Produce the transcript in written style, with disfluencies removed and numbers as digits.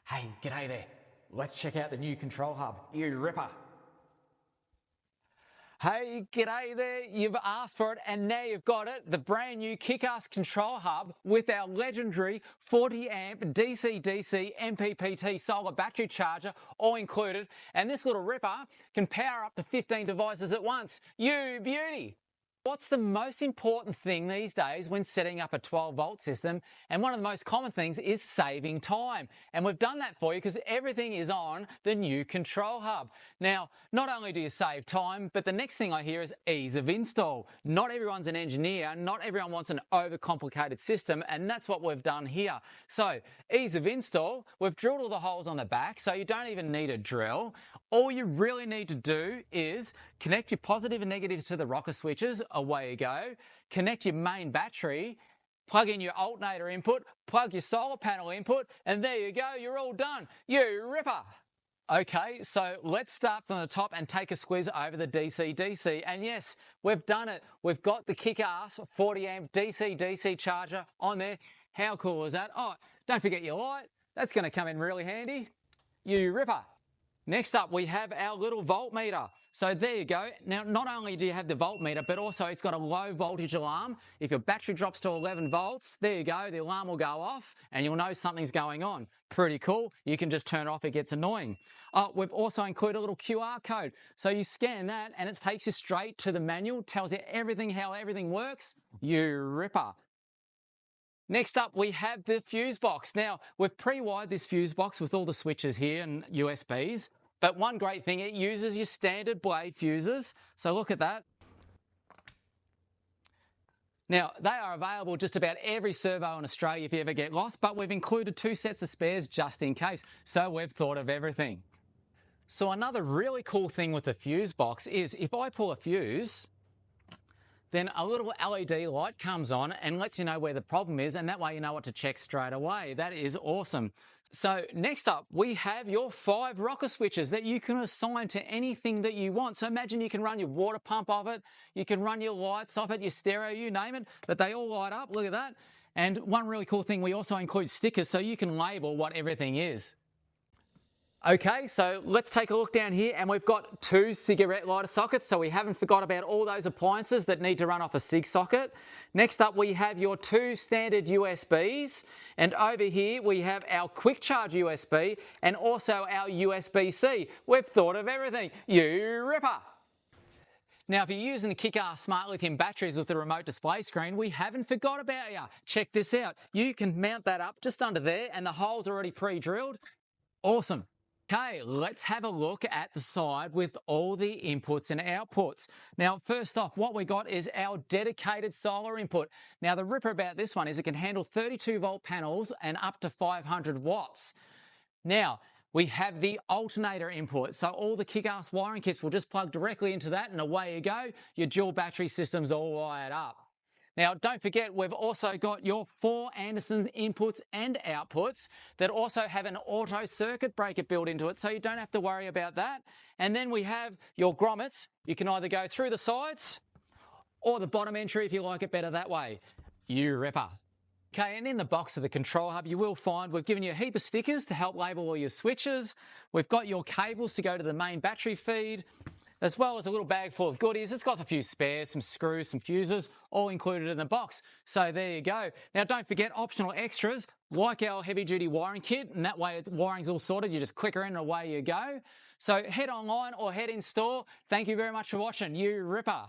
Hey, g'day there. Let's check out the new control hub, you ripper. Hey, g'day there. You've asked for it and now you've got it. The brand new KickAss control hub with our legendary 40 amp DCDC MPPT solar battery charger all included. And this little ripper can power up to 15 devices at once. You beauty. What's the most important thing these days when setting up a 12-volt system? And one of the most common things is saving time. And we've done that for you because everything is on the new control hub. Now, not only do you save time, but the next thing I hear is ease of install. Not everyone's an engineer, not everyone wants an overcomplicated system, and that's what we've done here. So, ease of install, we've drilled all the holes on the back, so you don't even need a drill. All you really need to do is connect your positive and negative to the rocker switches. Away you go. Connect your main battery, plug in your alternator input, plug your solar panel input, and there you go, you're all done. You ripper. Okay, so let's start from the top and take a squiz over the DCDC. And yes, we've done it. We've got the KickAss 40 amp DCDC charger on there. How cool is that? Oh, don't forget your light. That's going to come in really handy. You ripper. Next up, we have our little voltmeter. So there you go. Now, not only do you have the voltmeter, but also it's got a low voltage alarm. If your battery drops to 11 volts, there you go, the alarm will go off and you'll know something's going on. Pretty cool. You can just turn it off, it gets annoying. We've also included a little QR code. So you scan that and it takes you straight to the manual, tells you everything, how everything works. You ripper. Next up, we have the fuse box. Now, we've pre-wired this fuse box with all the switches here and USBs. But one great thing, it uses your standard blade fuses. So look at that. Now, they are available just about every servo in Australia if you ever get lost, but we've included 2 sets of spares just in case. So we've thought of everything. So another really cool thing with the fuse box is if I pull a fuse, then a little LED light comes on and lets you know where the problem is, and that way you know what to check straight away. That is awesome. So next up, we have your 5 rocker switches that you can assign to anything that you want. So imagine you can run your water pump off it, you can run your lights off it, your stereo, you name it, but they all light up. Look at that. And one really cool thing, we also include stickers so you can label what everything is. Okay, so let's take a look down here and we've got 2 cigarette lighter sockets, so we haven't forgot about all those appliances that need to run off a cig socket. Next up we have your 2 standard USBs, and over here we have our quick charge USB and also our USB-C. We've thought of everything. You ripper! Now, if you're using the KickAss Smart Lithium batteries with the remote display screen, we haven't forgot about you. Check this out. You can mount that up just under there and the hole's already pre-drilled. Awesome. Okay, let's have a look at the side with all the inputs and outputs. Now, first off, what we got is our dedicated solar input. Now, the ripper about this one is it can handle 32 volt panels and up to 500 watts. Now, we have the alternator input. So all the KickAss wiring kits will just plug directly into that and away you go. Your dual battery system's all wired up. Now, don't forget, we've also got your 4 Anderson inputs and outputs that also have an auto circuit breaker built into it, so you don't have to worry about that. And then we have your grommets. You can either go through the sides or the bottom entry if you like it better that way. You ripper. Okay, and in the box of the control hub, you will find we've given you a heap of stickers to help label all your switches. We've got your cables to go to the main battery feed, as well as a little bag full of goodies. It's got a few spares, some screws, some fuses, all included in the box. So there you go. Now, don't forget optional extras like our heavy-duty wiring kit, and that way the wiring's all sorted. You just click her in and away you go. So head online or head in store. Thank you very much for watching. You ripper.